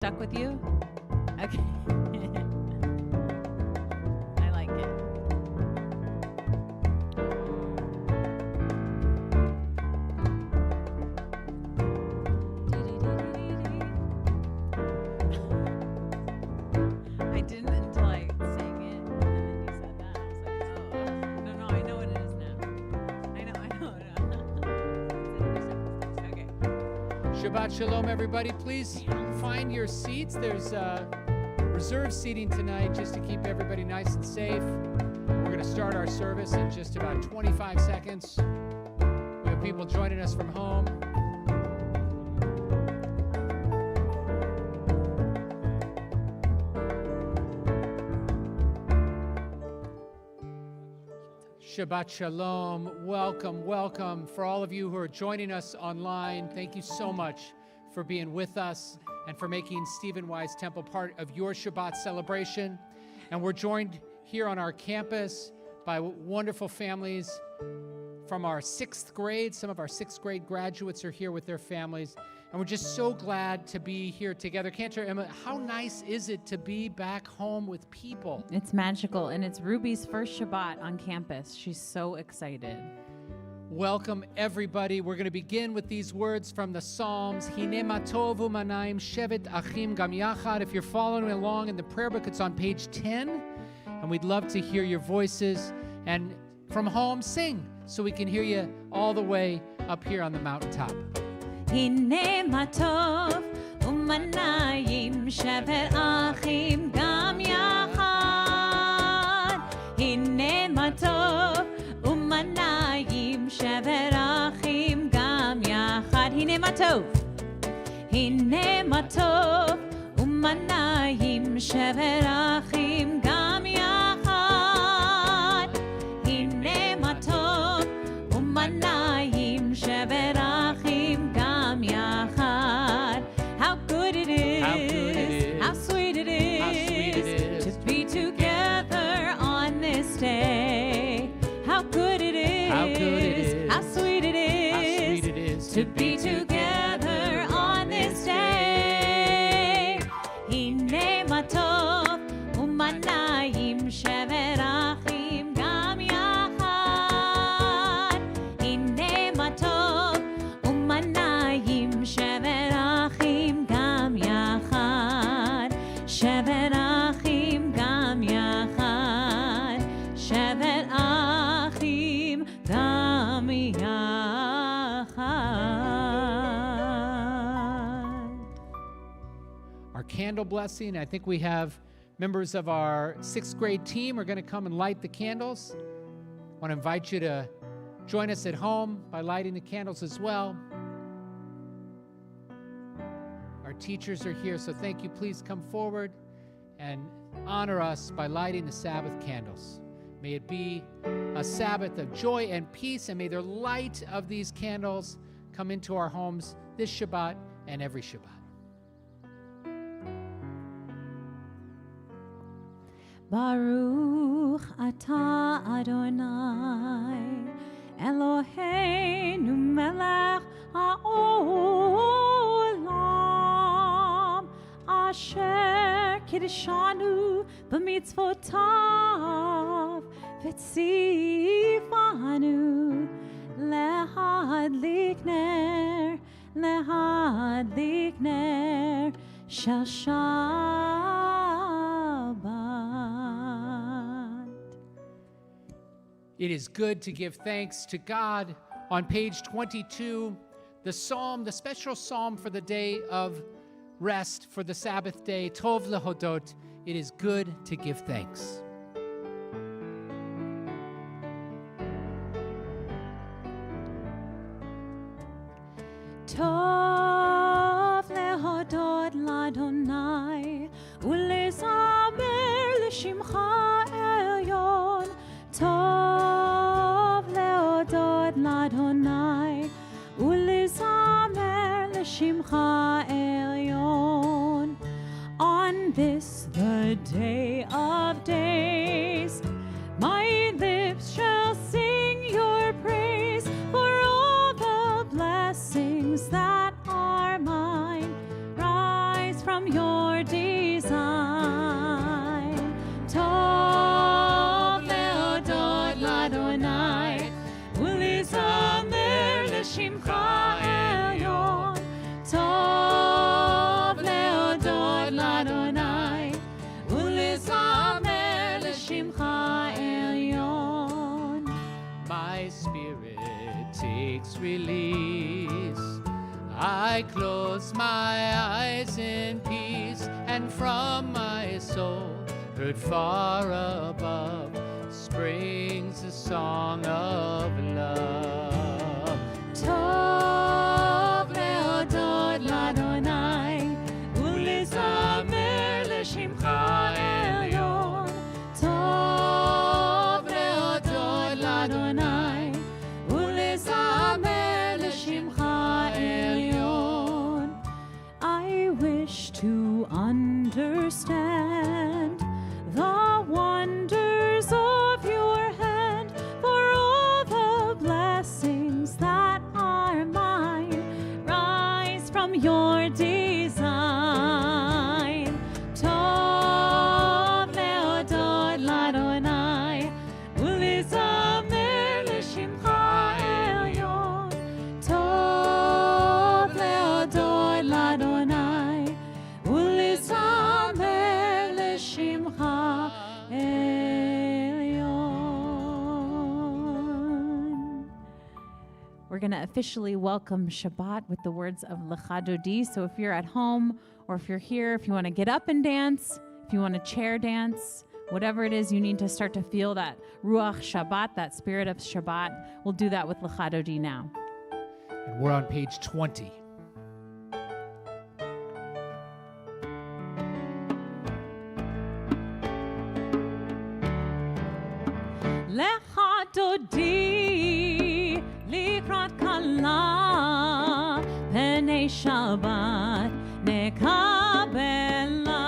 Stuck with you? Okay. I like it. I didn't until I sang it, and then you said that. I was like, oh. No, I know what it is now. I know. Okay. Shabbat Shalom, everybody. Please find your seats. There's reserved seating tonight just to keep everybody nice and safe. We're going to start our service in just about 25 seconds. We have people joining us from home. Shabbat Shalom. Welcome. For all of you who are joining us online, thank you so much for being with us and for making Stephen Wise Temple part of your Shabbat celebration. And we're joined here on our campus by wonderful families from our 6th grade. Some of our 6th grade graduates are here with their families. And we're just so glad to be here together. Cantor, Emma, how nice is it to be back home with people? It's magical, and it's Ruby's first Shabbat on campus. She's so excited. Welcome, everybody. We're going to begin with these words from the Psalms. Hine ma tov u'manayim shevet achim gam yachad. If you're following along in the prayer book, it's on page 10. And we'd love to hear your voices. And from home, sing so we can hear you all the way up here on the mountaintop. Hine ma tov u'manayim shevet achim gam yachad. Hine ma tov u'manayim shevet achim gam yachad. Hine ma tov u'manayim shevet achim gam yachad. Hine ma tov u'manayim shevet achim gam yachad. How good it is, how sweet it is, to be together on this day. How good it is, how sweet it is, to be together on this day. Hine ma tov u'manayim shevet achim gam yachad. Hine ma tov u'manayim shevet achim gam yachad. Shevet achim gam yachad. Shevet achim gam yachad. Our candle blessing. I think we have members of our 6th grade team are going to come and light the candles. I want to invite you to join us at home by lighting the candles as well. Our teachers are here, so thank you. Please come forward and honor us by lighting the Sabbath candles. May it be a Sabbath of joy and peace, and may the light of these candles come into our homes this Shabbat and every Shabbat. Baruch atah Adonai Eloheinu melech ha'olam asher kiddeshanu b'mitzvotav v'tzivanu lehadlik ner shel Shabbat. It is good to give thanks to God. On page 22, the special psalm for the day of rest, for the Sabbath day, Tov lehodot. It is good to give thanks. Tov lehodot l'Adonai ulezamer l'shimcha elyon. Tov lehodot l'Adonai ulezamer l'shimcha elyon. On this the day of days, my lips shall sing your praise for all the blessings that are mine. Rise from your design. Tov leodot l'Adonai, ulizamer l'shimcha elyon. Tov leodot l'Adonai, ulizamer l'shimcha elyon. My spirit takes release. I close my eyes in peace, and from my soul, heard far above, springs a song of love. Tov leodot l'Adonai, ulizamer l'shimcha elyon. Tov leodot l'Adonai, ulizamer l'shimcha elyon. I wish to understand the wonders of your hand, for all the blessings that are mine rise from your design. Tov leodot l'Adonai, ulizamer l'shimcha elyon. Tov leodot l'Adonai, ulizamer l'shimcha elyon. We're going to officially welcome Shabbat with the words of Lecha Dodi. So if you're at home or if you're here, if you want to get up and dance, if you want to chair dance, whatever it is you need to start to feel that Ruach Shabbat, that spirit of Shabbat, we'll do that with Lecha Dodi now. And we're on page 20. Lecha Dodi likrat kala penei Shabbat nekabela.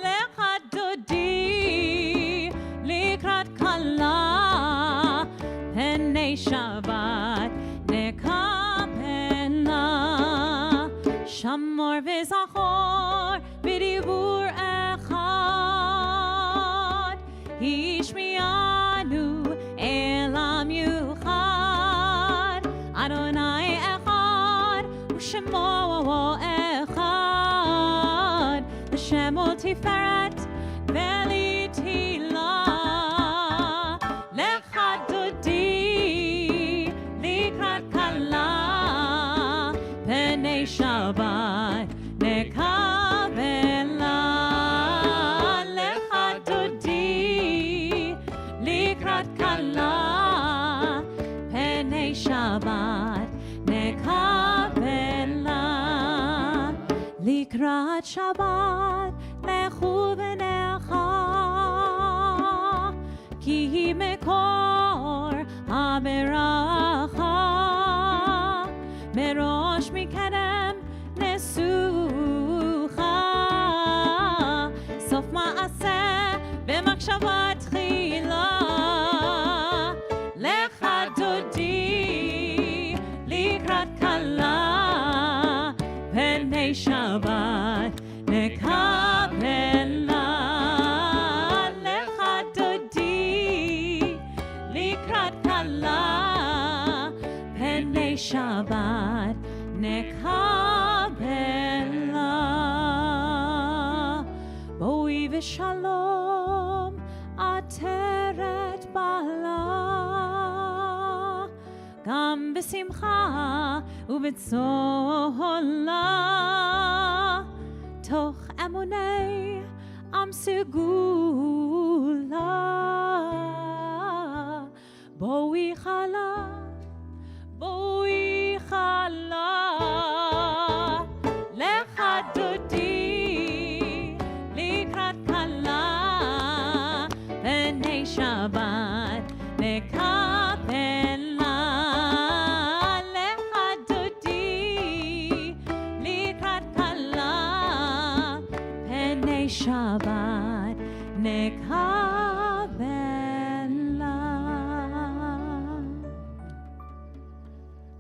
Lecha Dodi likrat kala penei Shabbat nekabela. Shamor v'zachor b'dibur echad, Hishmianu elam yuchad. Adonai echad u'shemo echad, l'shemo tiferet v'litila. Lecha Dodi likrat kala penei Shabbat nekabela. Lecha Dodi likrat kala penei Shabbat nekabela. Likrat Shabbat lechu v'necha, ki hi mekor haberacha. Merosh mikedem nesucha, sof ma'aseh v'machshava tchila. Lecha Dodi likrat kala penei Shabbat nekabela. Lecha Dodi likrat kala penei Shabbat nekabela. Boi v'shalom ateret bala, gam b'simcha u'b'tzola. Toch emunei am segula, boi chala, boi chala. Lecha Dodi likrat kala penei Shabbat nekabela. Lecha Dodi likrat kala penei Shabbat nekabela.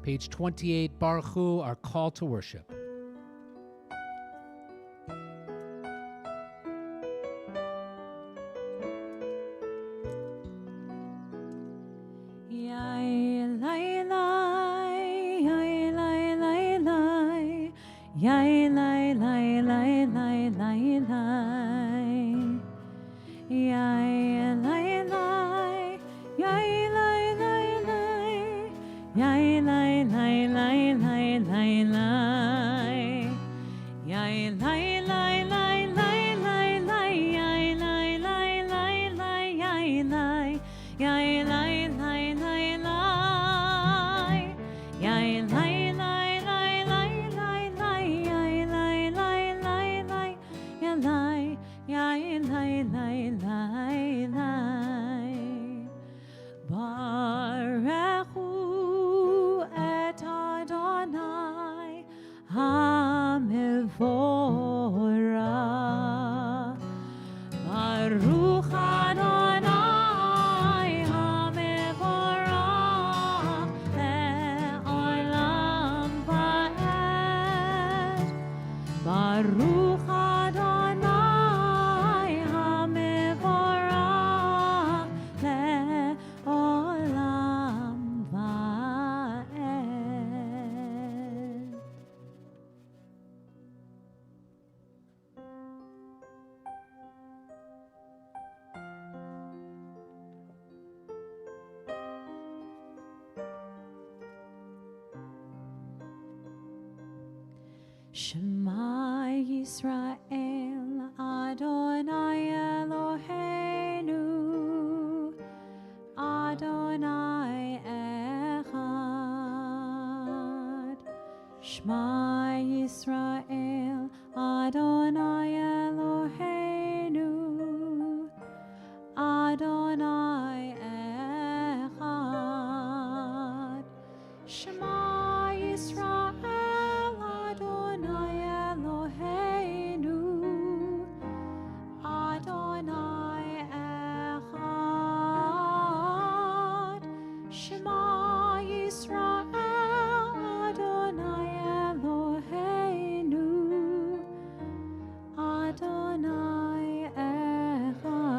Page 28, Baruch Hu, our call to worship. Baruchu et Adonai HaMevorach. Baruch Adonai HaMevorach le'olam va'ed. Baruch Adonai HaMevorach le'olam va'ed. Shema Yisrael Adonai Eloheinu Adonai Echad. Shema Yisrael Adonai Eloheinu Adonai Echad. Shema Yisrael Adonai Eloheinu Adonai Echad. Shema Yisrael Adonai Eloheinu Adonai Echad.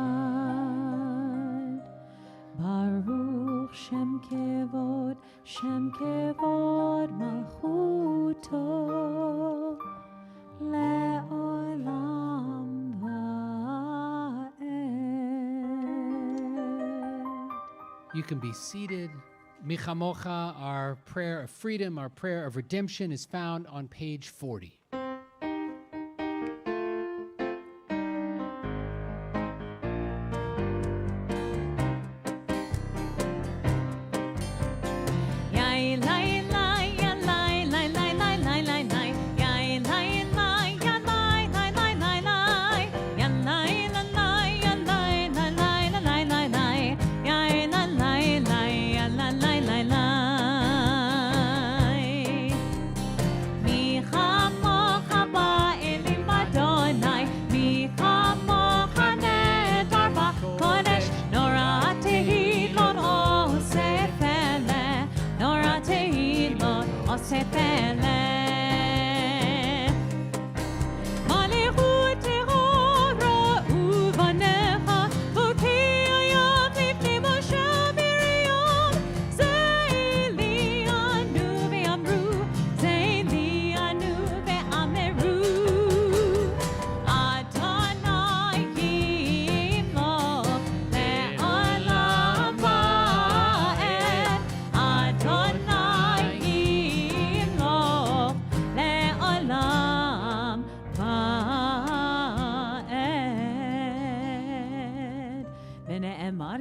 Baruch Shem Kevod Malchuto le'olam va'ed. You can be seated. Michamocha, our prayer of freedom, our prayer of redemption, is found on page 40.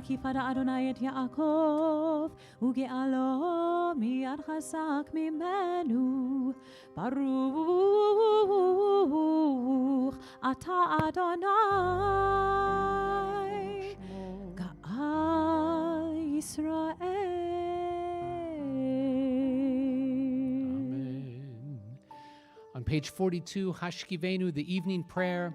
כי פדה אדוני את יעקב, וגאלו מיד חזק ממנו. ברוך אתה אדוני, גאל ישראל. On page 42, Hashkivenu, the evening prayer,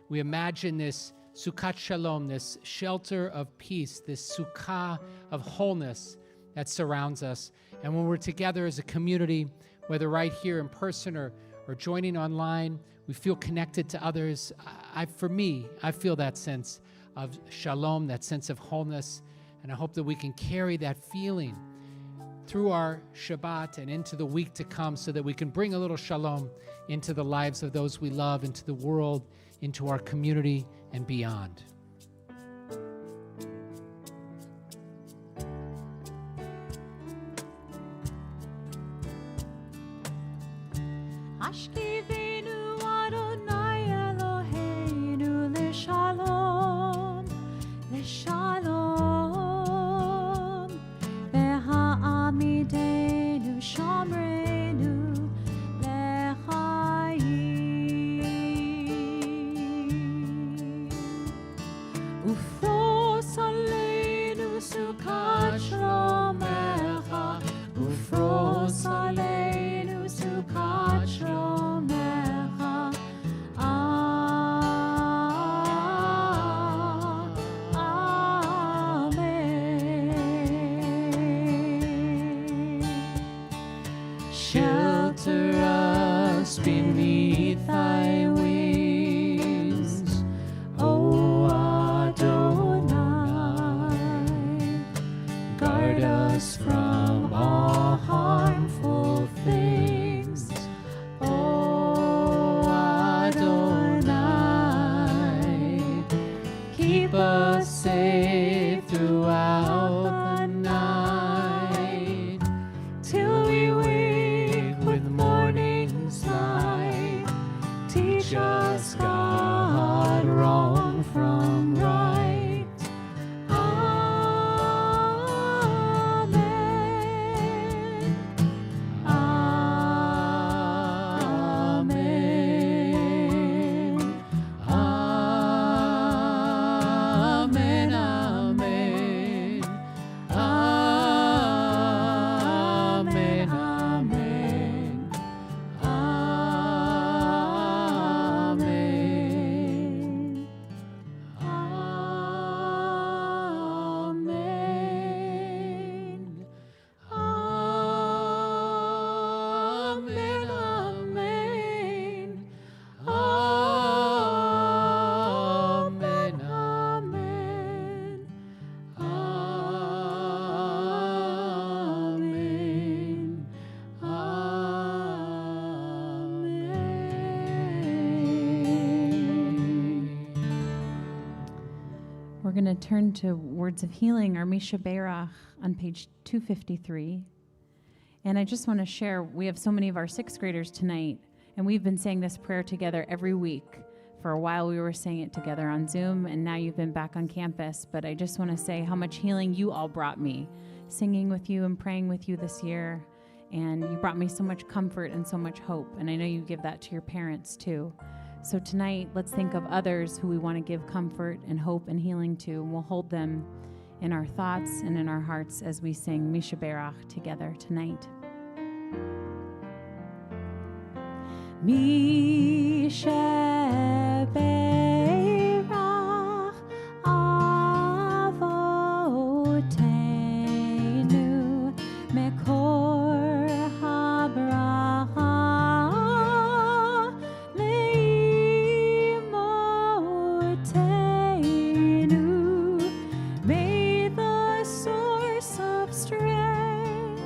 we imagine this Sukkot Shalom, this shelter of peace, this sukkah of wholeness that surrounds us. And when we're together as a community, whether right here in person or joining online, we feel connected to others. For me, I feel that sense of shalom, that sense of wholeness. And I hope that we can carry that feeling through our Shabbat and into the week to come so that we can bring a little shalom into the lives of those we love, into the world, into our community, and beyond. Hashkivenu Adonai us, God, wrong from right. We're going to turn to Words of Healing, our Misha Berach, on page 253. And I just want to share, we have so many of our sixth graders tonight, and we've been saying this prayer together every week. For a while we were saying it together on Zoom, and now you've been back on campus. But I just want to say how much healing you all brought me, singing with you and praying with you this year. And you brought me so much comfort and so much hope. And I know you give that to your parents too. So tonight, let's think of others who we want to give comfort and hope and healing to, and we'll hold them in our thoughts and in our hearts as we sing Misha Berach together tonight. Misha Berach Avotenu Mekor HaBracha May the source of strength,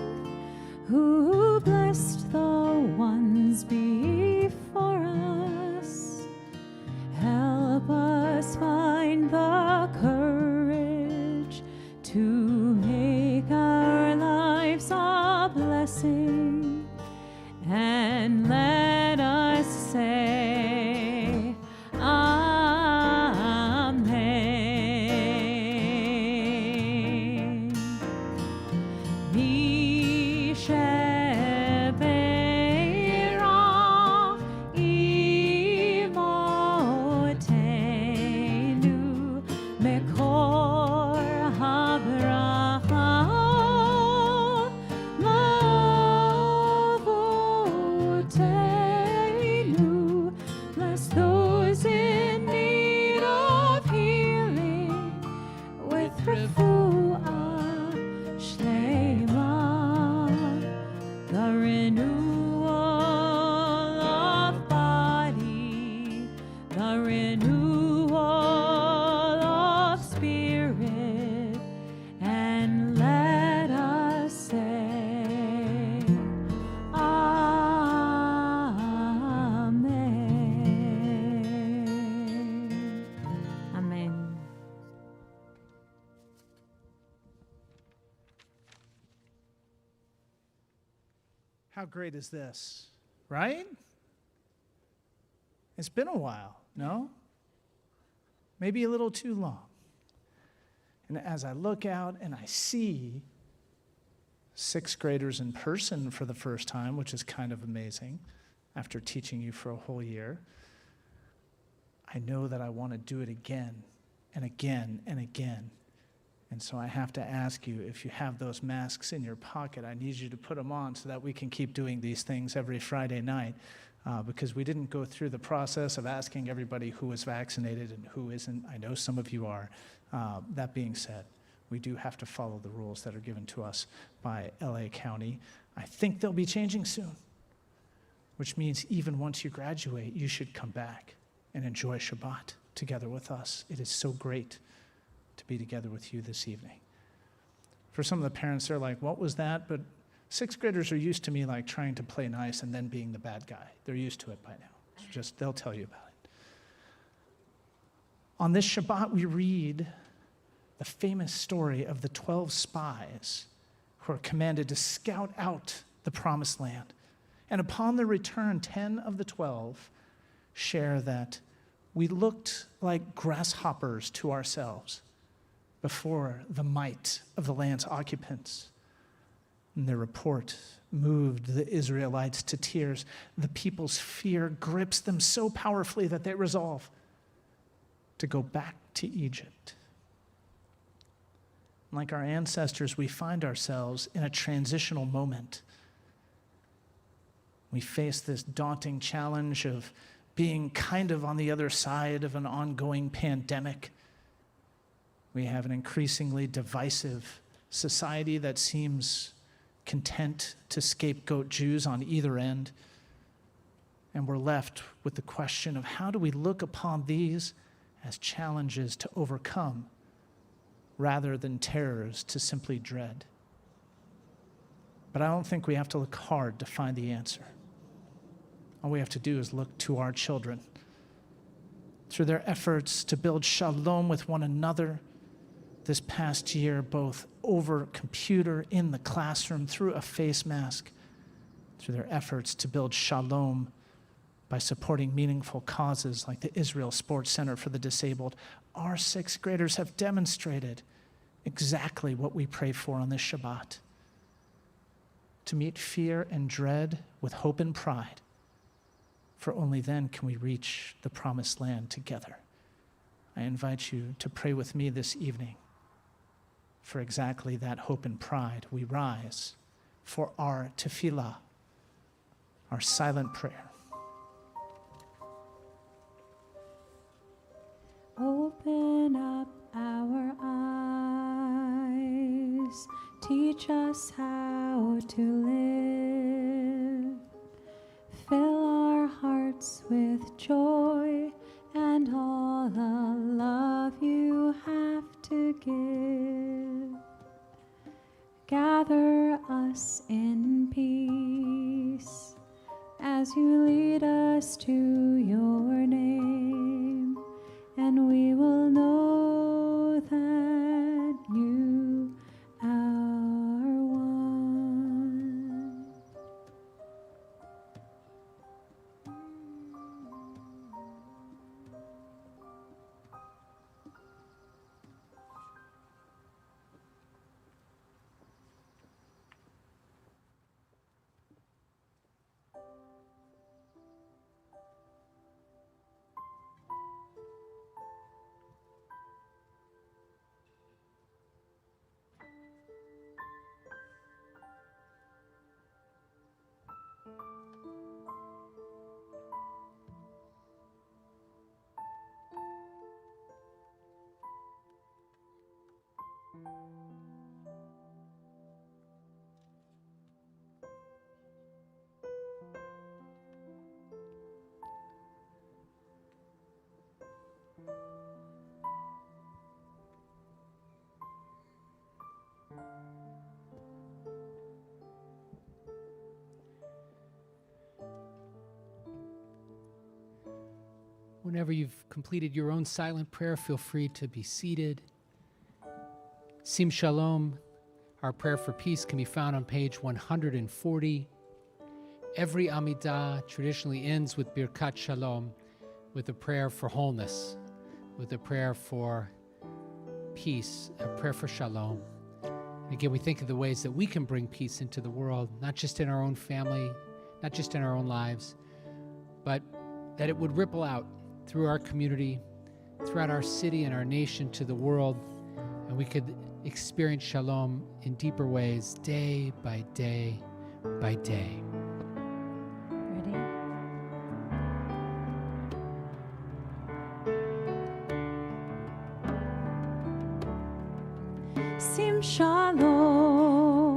who blessed the ones before us, help us find the courage to make our lives a blessing, and let us say, Amen. Misha Berach Imotenu Mekor HaBracha Lavotenu. Bless those in need of healing with refuah shlema, the renewal of body, the renewal of spirit, and let us say, Amen. Amen. How great is this, right? It's been a while, no? Maybe a little too long. And as I look out and I see sixth graders in person for the first time, which is kind of amazing after teaching you for a whole year, I know that I want to do it again and again and again. And so I have to ask you, if you have those masks in your pocket, I need you to put them on so that we can keep doing these things every Friday night, because we didn't go through the process of asking everybody who was vaccinated and who isn't. I know some of you are. That being said, we do have to follow the rules that are given to us by LA County. I think they'll be changing soon, which means even once you graduate, you should come back and enjoy Shabbat together with us. It is so great to be together with you this evening. For some of the parents, they're like, what was that? But sixth graders are used to me like trying to play nice and then being the bad guy. They're used to it by now. So just, they'll tell you about it. On this Shabbat, we read the famous story of the 12 spies who are commanded to scout out the promised land. And upon their return, 10 of the 12 share that we looked like grasshoppers to ourselves before the might of the land's occupants. And their report moved the Israelites to tears. The people's fear grips them so powerfully that they resolve to go back to Egypt. Like our ancestors, we find ourselves in a transitional moment. We face this daunting challenge of being kind of on the other side of an ongoing pandemic. We have an increasingly divisive society that seems content to scapegoat Jews on either end. And we're left with the question of how do we look upon these as challenges to overcome rather than terrors to simply dread? But I don't think we have to look hard to find the answer. All we have to do is look to our children. Through their efforts to build shalom with one another this past year, both over computer, in the classroom, through a face mask, through their efforts to build shalom by supporting meaningful causes like the Israel Sports Center for the Disabled, our sixth graders have demonstrated exactly what we pray for on this Shabbat: to meet fear and dread with hope and pride, for only then can we reach the promised land together. I invite you to pray with me this evening for exactly that hope and pride. We rise for our tefillah, our silent prayer. Open up our eyes, teach us how to live. Fill our hearts with joy and all the love you have to give. Gather us in peace as you lead us to your name, and we will know that you are one. Whenever you've completed your own silent prayer, feel free to be seated. Sim Shalom, our prayer for peace, can be found on page 140. Every Amidah traditionally ends with Birkat Shalom, with a prayer for wholeness, with a prayer for peace, a prayer for Shalom. Again, we think of the ways that we can bring peace into the world, not just in our own family, not just in our own lives, but that it would ripple out through our community, throughout our city and our nation to the world, and we could experience shalom in deeper ways, day by day by day. Ready? Sim shalom,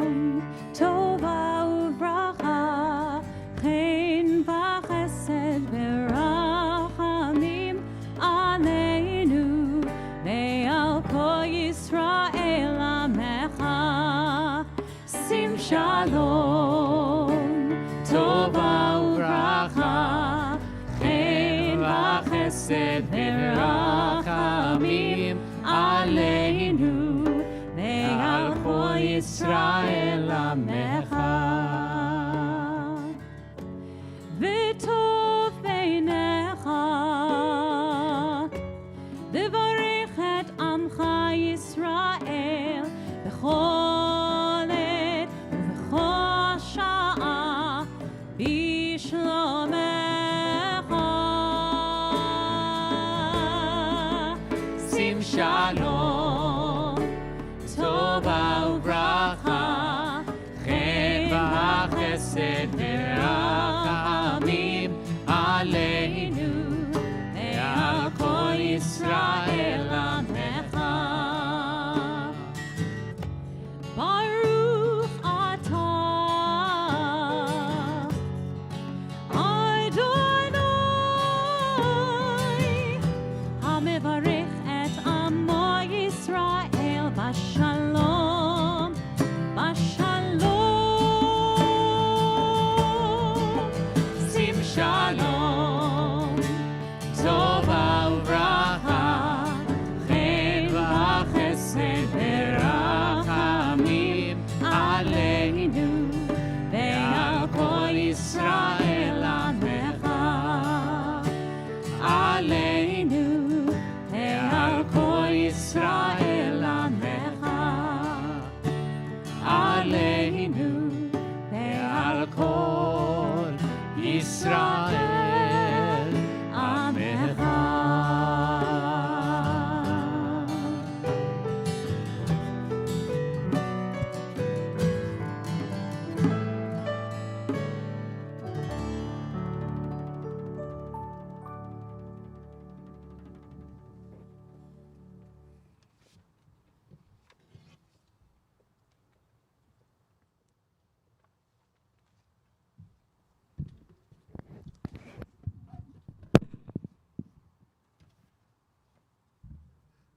tova uvracha, chen v'chesed v'rachamim aleinu, ve'al kol Yisrael amecha. Sim shalom, tova uvracha, chen v'chesed v'rachamim aleinu, ve'al kol Yisrael amecha. V'tov beinecha shalom, tova ubracha, chen v'chesed v'rachamim aleinu, ve'al kol Yisrael amecha. Baruch atah Adonai, hamevarech et amo Yisrael bashalom, bashalom. Sim shalom, tova uvracha, chen v'chesed v'rachamim aleinu, ve'al kol Yisrael amecha. Aleinu, ve'al kol Yisrael amecha. Aleinu, ve'al kol Yisrael amecha.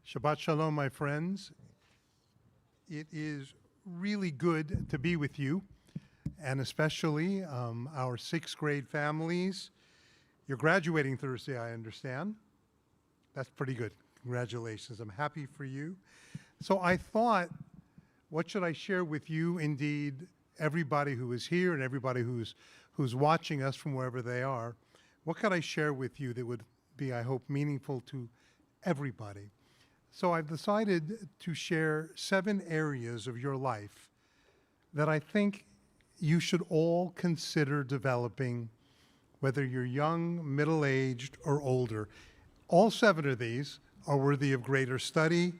Shabbat Shalom, my friends. It is really good to be with you, and especially our sixth grade families. You're graduating Thursday, I understand. That's pretty good. Congratulations. I'm happy for you. So I thought, what should I share with you? Indeed, everybody who is here and everybody who's watching us from wherever they are, what could I share with you that would be, I hope, meaningful to everybody? So I've decided to share 7 areas of your life that I think you should all consider developing, whether you're young, middle-aged, or older. All 7 of these are worthy of greater study,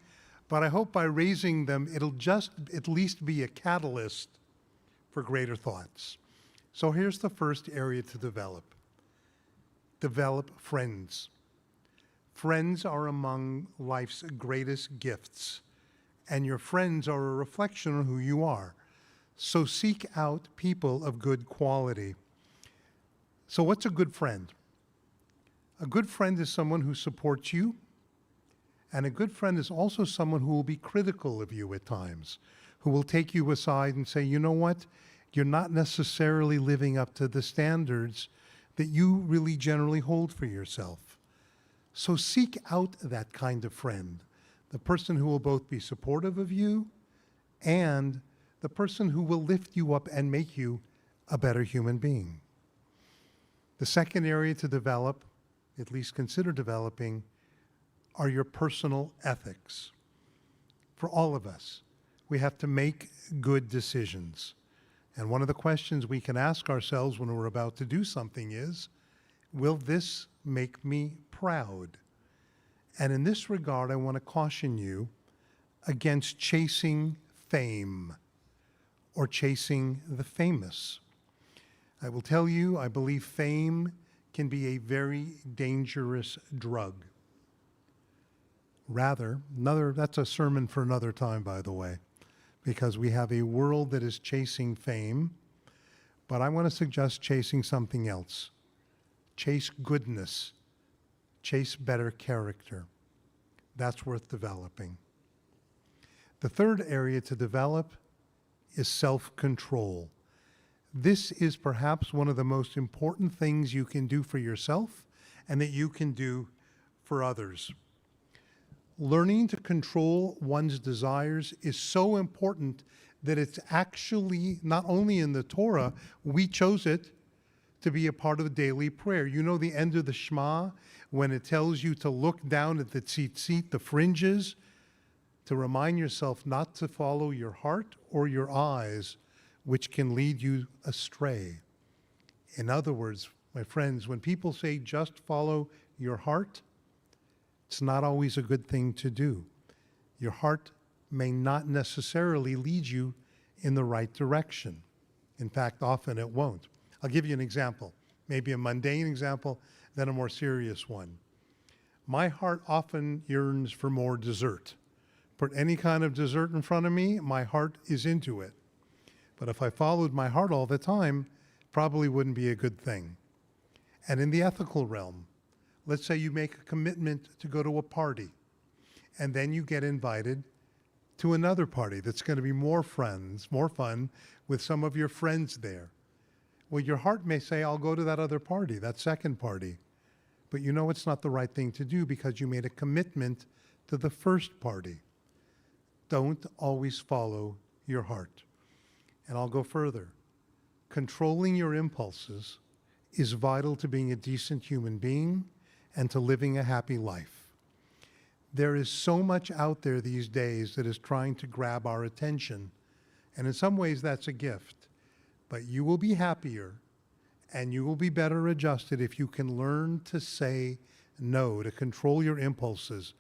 but I hope by raising them, it'll just at least be a catalyst for greater thoughts. So here's the first area to develop. Develop friends. Friends are among life's greatest gifts, and your friends are a reflection of who you are. So seek out people of good quality. So what's a good friend? A good friend is someone who supports you, and a good friend is also someone who will be critical of you at times, who will take you aside and say, you know what, you're not necessarily living up to the standards that you really generally hold for yourself. So seek out that kind of friend, the person who will both be supportive of you and the person who will lift you up and make you a better human being. The second area to develop, at least consider developing, are your personal ethics. For all of us, we have to make good decisions. And one of the questions we can ask ourselves when we're about to do something is, will this make me proud? And in this regard, I want to caution you against chasing fame or chasing the famous. I will tell you, I believe fame can be a very dangerous drug. Rather, that's a sermon for another time, by the way, because we have a world that is chasing fame, but I want to suggest chasing something else. Chase goodness. Chase better character. That's worth developing. The third area to develop is self-control. This is perhaps one of the most important things you can do for yourself and that you can do for others. Learning to control one's desires is so important that it's actually not only in the Torah, we chose it to be a part of daily prayer. You know the end of the Shema, when it tells you to look down at the tzitzit, the fringes, to remind yourself not to follow your heart or your eyes, which can lead you astray. In other words, my friends, when people say just follow your heart, It's not always a good thing to do. Your heart may not necessarily lead you in the right direction. In fact, often it won't. I'll give you an example, maybe a mundane example, then a more serious one. My heart often yearns for more dessert. Put any kind of dessert in front of me, my heart is into it. But if I followed my heart all the time, probably wouldn't be a good thing. And in the ethical realm, let's say you make a commitment to go to a party, and then you get invited to another party that's going to be more fun with some of your friends there. Well, your heart may say, I'll go to that other party, that second party. But you know it's not the right thing to do because you made a commitment to the first party. Don't always follow your heart. And I'll go further. Controlling your impulses is vital to being a decent human being and to living a happy life. There is so much out there these days that is trying to grab our attention. And in some ways, that's a gift. But you will be happier and you will be better adjusted if you can learn to say no, to control your impulses.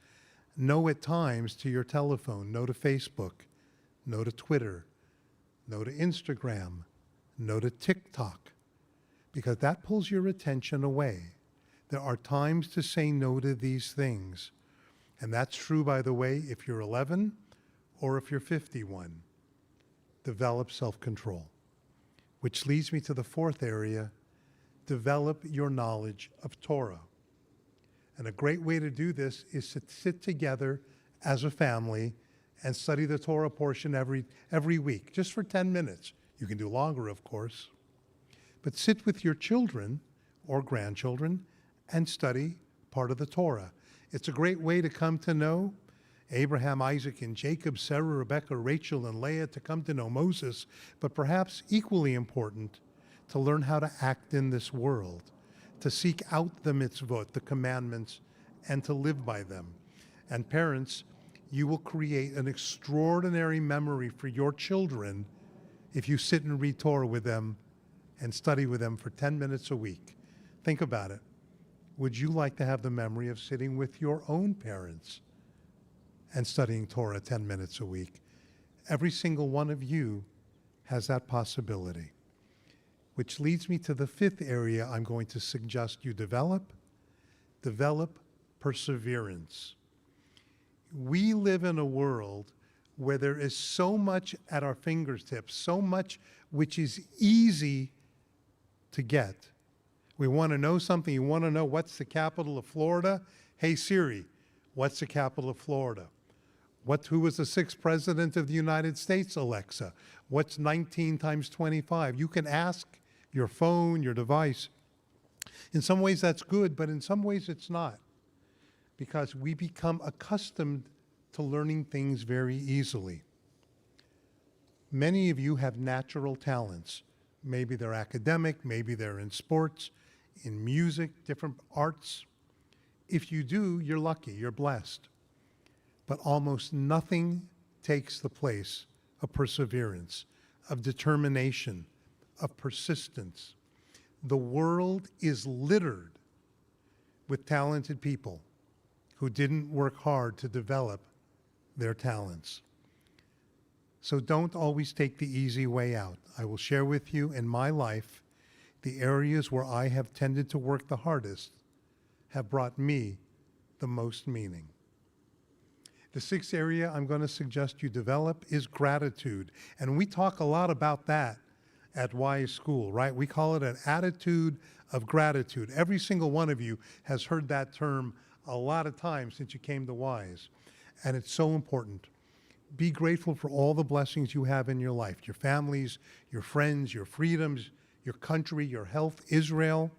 No at times to your telephone, no to Facebook, no to Twitter, no to Instagram, no to TikTok, because that pulls your attention away. There are times to say no to these things. And that's true, by the way, if you're 11 or if you're 51. Develop self-control. Which leads me to the fourth area, develop your knowledge of Torah. And a great way to do this is to sit together as a family and study the Torah portion every week, just for 10 minutes. You can do longer, of course. But sit with your children or grandchildren and study part of the Torah. It's a great way to come to know Abraham, Isaac, and Jacob, Sarah, Rebekah, Rachel, and Leah, to come to know Moses, but perhaps equally important, to learn how to act in this world, to seek out the mitzvot, the commandments, and to live by them. And parents, you will create an extraordinary memory for your children if you sit and read Torah with them and study with them for 10 minutes a week. Think about it. Would you like to have the memory of sitting with your own parents and studying Torah 10 minutes a week? Every single one of you has that possibility. Which leads me to the fifth area I'm going to suggest you develop. Develop perseverance. We live in a world where there is so much at our fingertips, so much which is easy to get. We want to know something. You want to know what's the capital of Florida? Hey Siri, what's the capital of Florida? Who was the sixth president of the United States, Alexa? What's 19 times 25? You can ask your phone, your device. In some ways that's good, but in some ways it's not. Because we become accustomed to learning things very easily. Many of you have natural talents. Maybe they're academic, maybe they're in sports, in music, different arts. If you do, you're lucky, you're blessed. But almost nothing takes the place of perseverance, of determination, of persistence. The world is littered with talented people who didn't work hard to develop their talents. So don't always take the easy way out. I will share with you in my life the areas where I have tended to work the hardest have brought me the most meaning. The sixth area I'm going to suggest you develop is gratitude. And we talk a lot about that at Wise School, right? We call it an attitude of gratitude. Every single one of you has heard that term a lot of times since you came to Wise. And it's so important. Be grateful for all the blessings you have in your life, your families, your friends, your freedoms, your country, your health, Israel.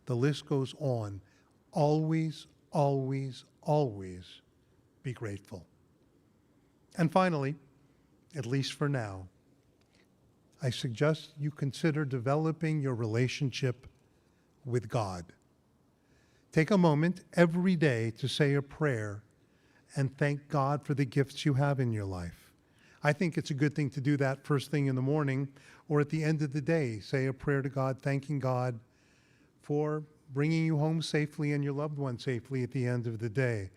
The list goes on. Always, always, always be grateful. And finally, at least for now, I suggest you consider developing your relationship with God. Take a moment every day to say a prayer and thank God for the gifts you have in your life. I think it's a good thing to do that first thing in the morning or at the end of the day. Say a prayer to God, thanking God for bringing you home safely and your loved one safely at the end of the day.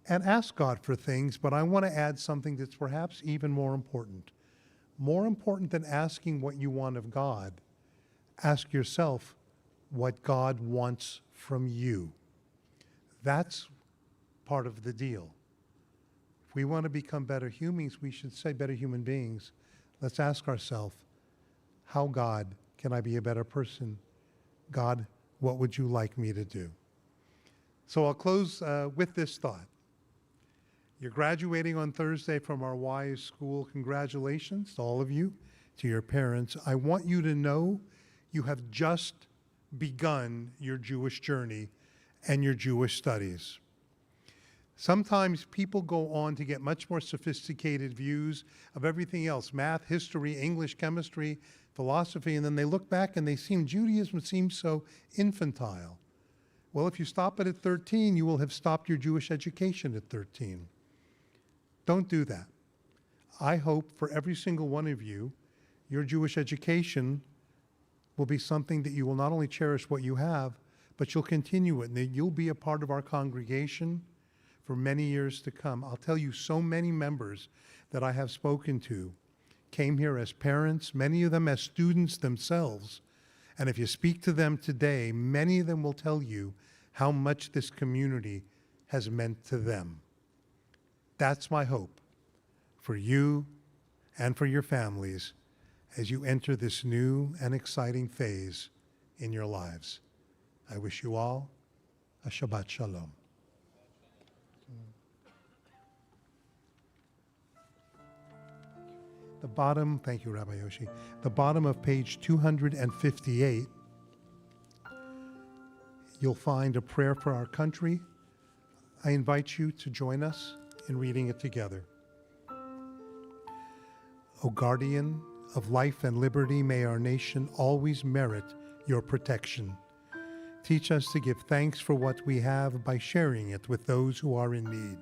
and ask God for things, but I want to add something that's perhaps even more important. More important than asking what you want of God, ask yourself what God wants from you. That's part of the deal. If we want to become better humans, we should say better human beings. Let's ask ourselves, how, God, can I be a better person? God, what would you like me to do? So I'll close with this thought. You're graduating on Thursday from our Wise School. Congratulations to all of you, to your parents. I want you to know you have just begun your Jewish journey and your Jewish studies. Sometimes people go on to get much more sophisticated views of everything else, math, history, English, chemistry, philosophy, and then they look back and Judaism seems so infantile. Well, if you stop it at 13, you will have stopped your Jewish education at 13. Don't do that. I hope for every single one of you, your Jewish education will be something that you will not only cherish what you have, but you'll continue it, and that you'll be a part of our congregation for many years to come. I'll tell you, so many members that I have spoken to came here as parents, many of them as students themselves, and if you speak to them today, many of them will tell you how much this community has meant to them. That's my hope for you and for your families as you enter this new and exciting phase in your lives. I wish you all a Shabbat Shalom. The bottom, thank you, Rabbi Yoshi. The bottom of page 258, you'll find a prayer for our country. I invite you to join us in reading it together. O guardian of life and liberty, may our nation always merit your protection. Teach us to give thanks for what we have by sharing it with those who are in need.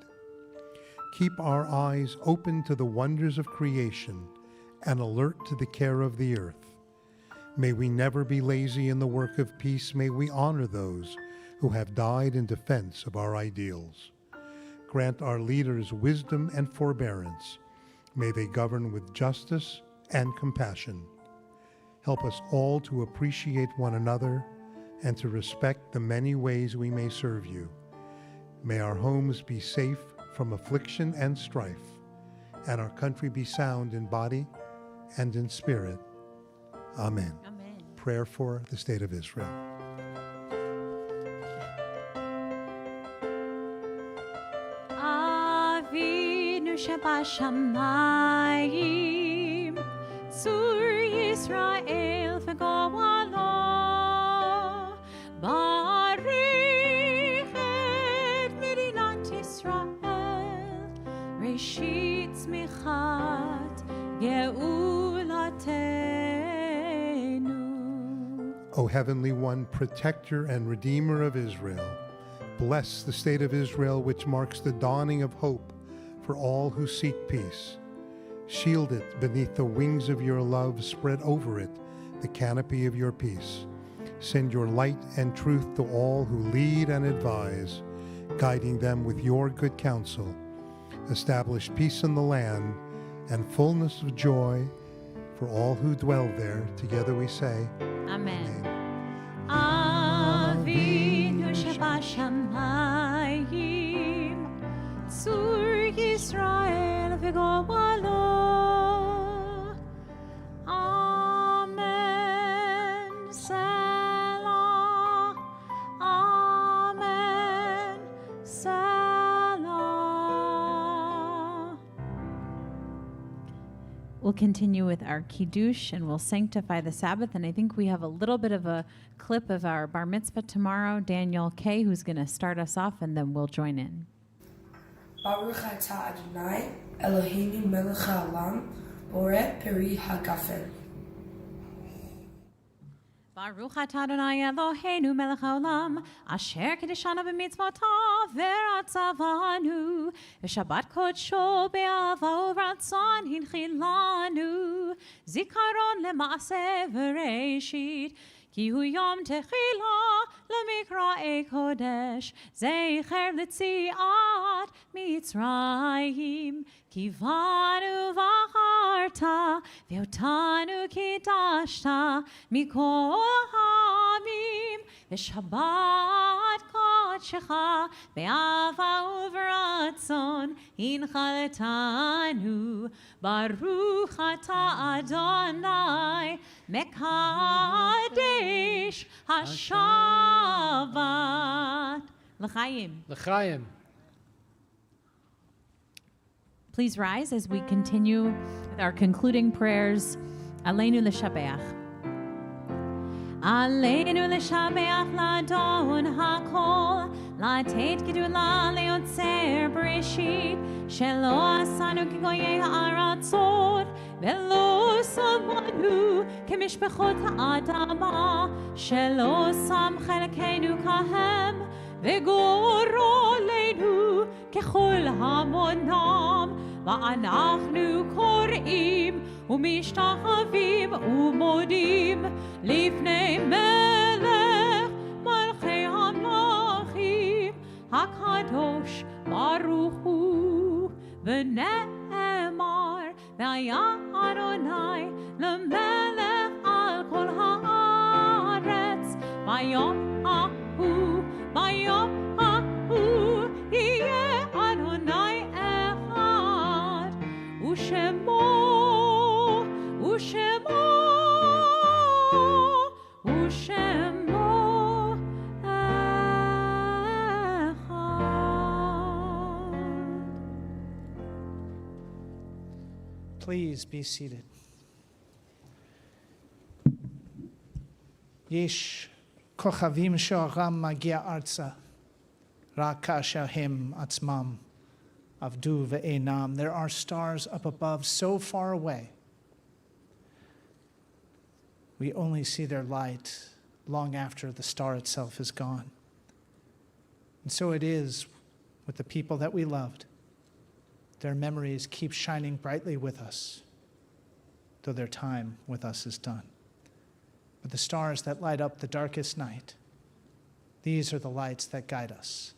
Keep our eyes open to the wonders of creation and alert to the care of the earth. May we never be lazy in the work of peace. May we honor those who have died in defense of our ideals. Grant our leaders wisdom and forbearance. May they govern with justice and compassion. Help us all to appreciate one another and to respect the many ways we may serve you. May our homes be safe from affliction and strife, and our country be sound in body and in spirit. Amen. Amen. Prayer for the state of Israel. Avinu Shabashamayim, Tzur Yisrael v'Goalo, Barich et Medinat Yisrael, Reshit Tzmichat Geulatenu. O Heavenly One, protector and redeemer of Israel, bless the state of Israel, which marks the dawning of hope for all who seek peace. Shield it beneath the wings of your love, spread over it the canopy of your peace. Send your light and truth to all who lead and advise, guiding them with your good counsel. Establish peace in the land and fullness of joy for all who dwell there. Together we say, Amen. Avinu Shabashamayim, Tzur Yisrael v'Goalo. Amen. Selah. Amen. Selah. We'll continue with our Kiddush and we'll sanctify the Sabbath. And I think we have a little bit of a clip of our bar mitzvah tomorrow, Daniel K., who's going to start us off, and then we'll join in. Baruch atah Adonai, Eloheinu melech haolam, boreh peri hagafen. Baruch atah Adonai Eloheinu melech haolam, asher kiddushanu b'mitzvotav v'ratzavanu, v'shabbat kodsho be'ava u'ratzon hinchilanu, zikaron lema'aseh v'reishit, כי הוא יום תחילה למקראי קודש, זכר לציאת מצרים. כי בנו בחרת, ואותנו קידשת מכל העמים, ושבת קודשך באהבה וברצון הנחלתנו. ברוך אתה אדוני מקדש השבת. לחיים. L'chaim. Please rise as we continue with our concluding prayers. Aleinu l'shabeach. Aleinu l'shabeach l'adon hakol, לתת גדולה ליוצר בראשית, שלא עשנו כגויי הארצות, ולא שמנו כמשפחות האדמה, שלא שם חלקנו כהם, וגורלנו ככל המונם. ואנחנו קוראים ומשתחווים ומודים לפני מלך מלכי המלכים הקדוש ברוך הוא. ונאמר והיה אדוני למלך על כל הארץ, ביום ההוא יהיה אדוני אחד, ושמו אחד. Please be seated. יש כוכבים שאורם מגיע ארצה, רק כאשר הם עצמם עבדו ואינם. There are stars up above so far away. We only see their light long after the star itself is gone. And so it is with the people that we loved. Their memories keep shining brightly with us, though their time with us is done. But the stars that light up the darkest night, these are the lights that guide us.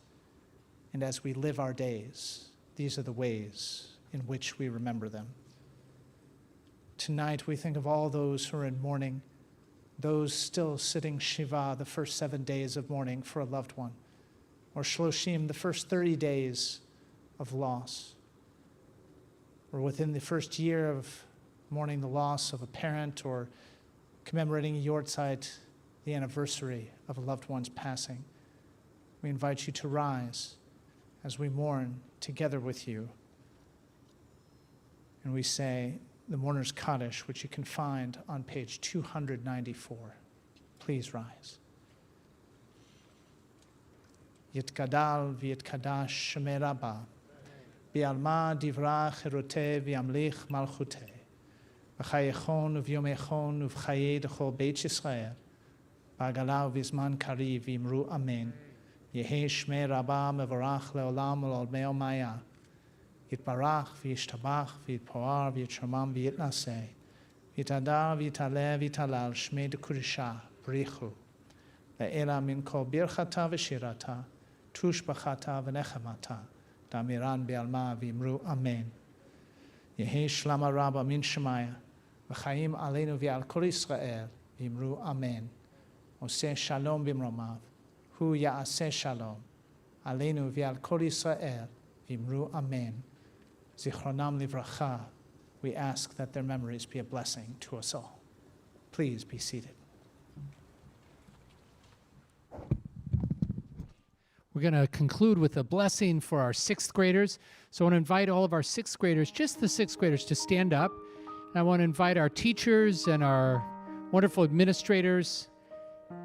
And as we live our days, these are the ways in which we remember them. Tonight we think of all those who are in mourning, those still sitting Shiva the first 7 days of mourning for a loved one, or Shloshim the first 30 days of loss, or within the first year of mourning the loss of a parent, or commemorating Yortzeit, the anniversary of a loved one's passing. We invite you to rise as we mourn together with you. And we say the Mourner's Kaddish, which you can find on page 294. Please rise. Yitkadal v'yitkadash shemei Rabba, bi'alma divra cheroteh v'yamlich malchuteh, v'chayechon v'yomechon v'chayei d'chol Beit Yisrael, ba'agala v'zman kariv v'imru amen. Yehi shmei Rabba mevorach leolam ul'olmei omaya. Yitbarach v'yishtabach v'yitpoar v'yitshomam v'yitnaseh. Yitadar v'yitaleh v'yitalal shmei d'kurisha b'richu. Le'ela min kol birchata v'shirata, tushbachata v'nechamata. Damiran be'alma v'imru amen. Yehi shlama Rabba min shemaya. V'chaim aleinu v'al kol Yisrael v'imru amen. Oseh shalom b'mromav. Hu ya'aseh shalom. Aleinu v'al kol Yisrael v'imru amen. Zichronam livracha. We ask that their memories be a blessing to us all. Please be seated. We're going to conclude with a blessing for our sixth graders. So I want to invite all of our sixth graders, just the sixth graders, to stand up. And I want to invite our teachers and our wonderful administrators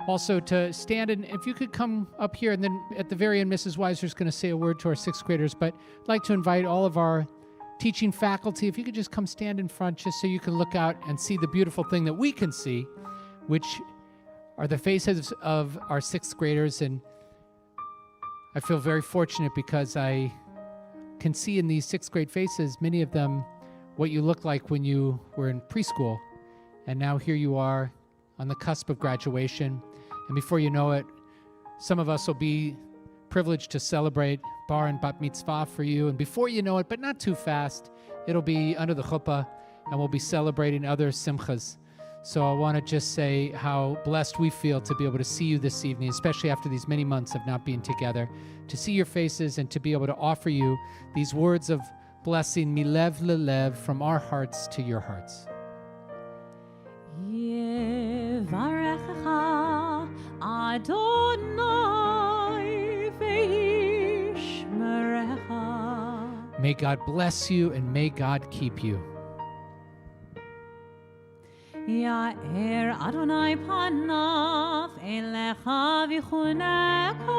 also to stand. And if you could come up here, and then at the very end, Mrs. Weiser is going to say a word to our sixth graders. But I'd like to invite all of our teaching faculty, if you could just come stand in front just so you can look out and see the beautiful thing that we can see, which are the faces of our sixth graders. And I feel very fortunate because I can see in these sixth grade faces, many of them, what you looked like when you were in preschool. And now here you are on the cusp of graduation. And before you know it, some of us will be privileged to celebrate bar and bat mitzvah for you. And before you know it, but not too fast, it'll be under the chuppah, and we'll be celebrating other simchas. So I want to just say how blessed we feel to be able to see you this evening, especially after these many months of not being together, to see your faces and to be able to offer you these words of blessing, milev lelev, from our hearts to your hearts. Yevarechecha Adonai ve'yishmerecha. May God bless you and may God keep you. Ya'er Adonai panav elecha v'chuneko.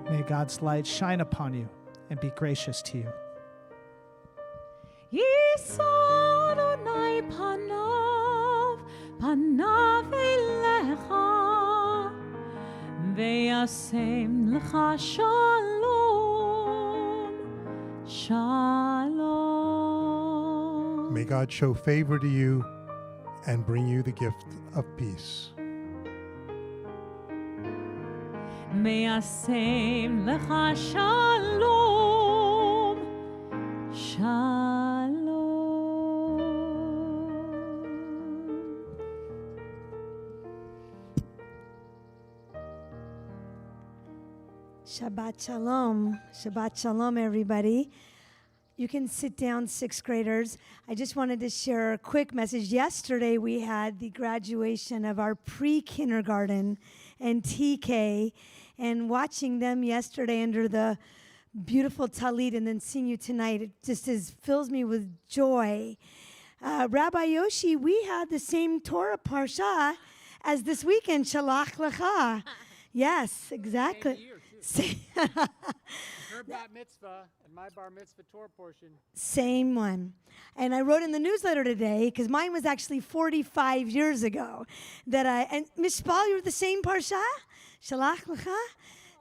May God's light shine upon you and be gracious to you. Yisa Adonai panav elecha ve'yasem lecha shalom, shalom. May God show favor to you and bring you the gift of peace. Me'asem lecha shalom, shalom. Shabbat Shalom. Shabbat Shalom, everybody. You can sit down, sixth graders. I just wanted to share a quick message. Yesterday, we had the graduation of our pre-kindergarten and TK, and watching them yesterday under the beautiful talit and then seeing you tonight, it just fills me with joy. Rabbi Yoshi, we had the same Torah parsha as this weekend, Shalach Lecha. Yes, exactly. Her bat mitzvah and my bar mitzvah Torah portion. Same one. And I wrote in the newsletter today, because mine was actually 45 years ago, and Mishpal, you're the same parsha? Shalach Lecha?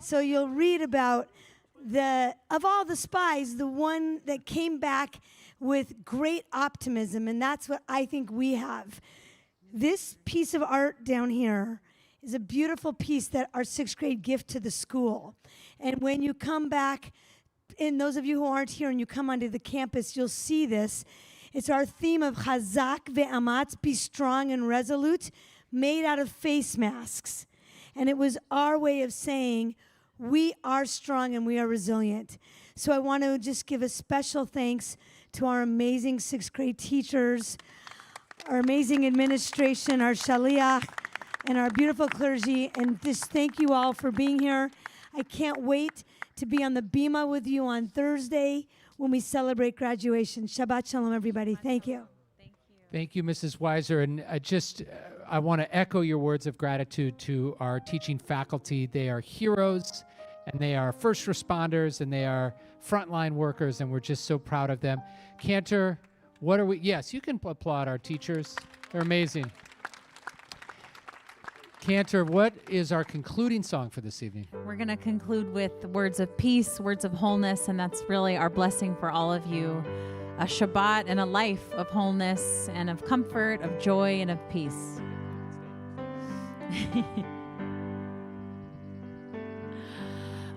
So you'll read about of all the spies, the one that came back with great optimism, and that's what I think we have. This piece of art down here is a beautiful piece that our sixth grade gift to the school. And when you come back, and those of you who aren't here and you come onto the campus, you'll see this. It's our theme of Chazak ve'amatz, be strong and resolute, made out of face masks. And it was our way of saying, we are strong and we are resilient. So I want to just give a special thanks to our amazing sixth grade teachers, our amazing administration, our shaliach, and our beautiful clergy, and just thank you all for being here. I can't wait to be on the bima with you on Thursday when we celebrate graduation. Shabbat Shalom, everybody. Thank you. Thank you, Mrs. Weiser. And I want to echo your words of gratitude to our teaching faculty. They are heroes, and they are first responders, and they are frontline workers, and we're just so proud of them. Cantor, what are we? Yes, you can applaud our teachers. They're amazing. Cantor, what is our concluding song for this evening? We're going to conclude with words of peace, words of wholeness, and that's really our blessing for all of you. A Shabbat and a life of wholeness and of comfort, of joy, and of peace.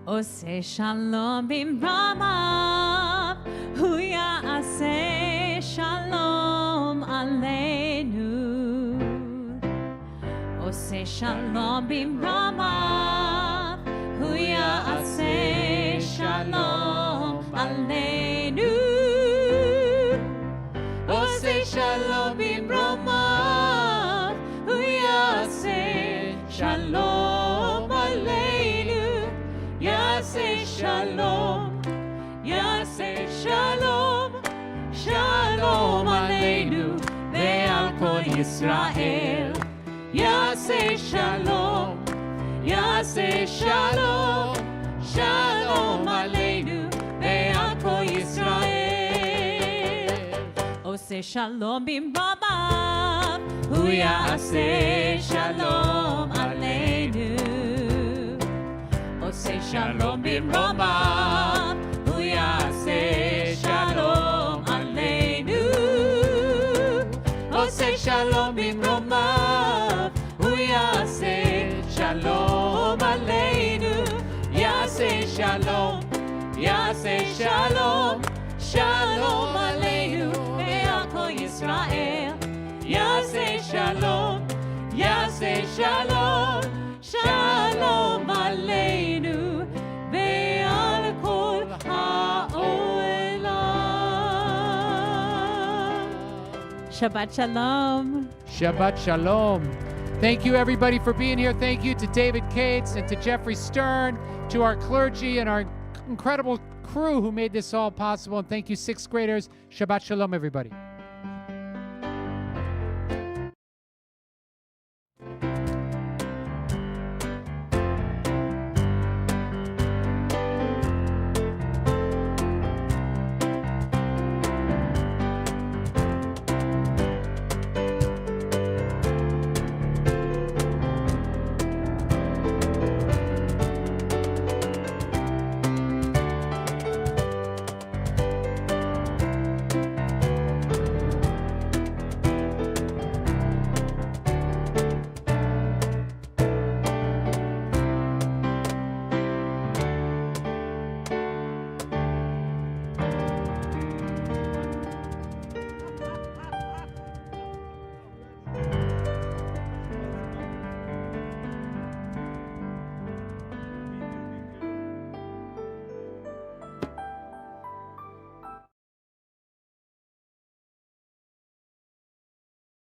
Ose shalom bimramav, hu ya'aseh shalom aleinu. Ose shalom bimramav, hu ya'aseh shalom aleinu. Ose shalom bimramav, hu ya'aseh shalom aleinu. Yaseh shalom, yaseh shalom, shalom aleinu ve'al kol Yisrael. Yaseh shalom, yaseh shalom, shalom aleinu ve'al kol Yisrael. Oseh shalom bimramav, hu yaseh shalom aleinu. Oseh shalom bimramav, hu yaseh shalom aleinu. Oseh shalom bimramav. יעשה שלום, שלום עלינו ועל כל ישראל. יעשה שלום, יעשה שלום, שלום עלינו ועל כל העולם. Shabbat Shalom. Shabbat Shalom. Thank you, everybody, for being here. Thank you to David Cates and to Jeffrey Stern, to our clergy and our incredible crew who made this all possible. And thank you, sixth graders. Shabbat Shalom, everybody.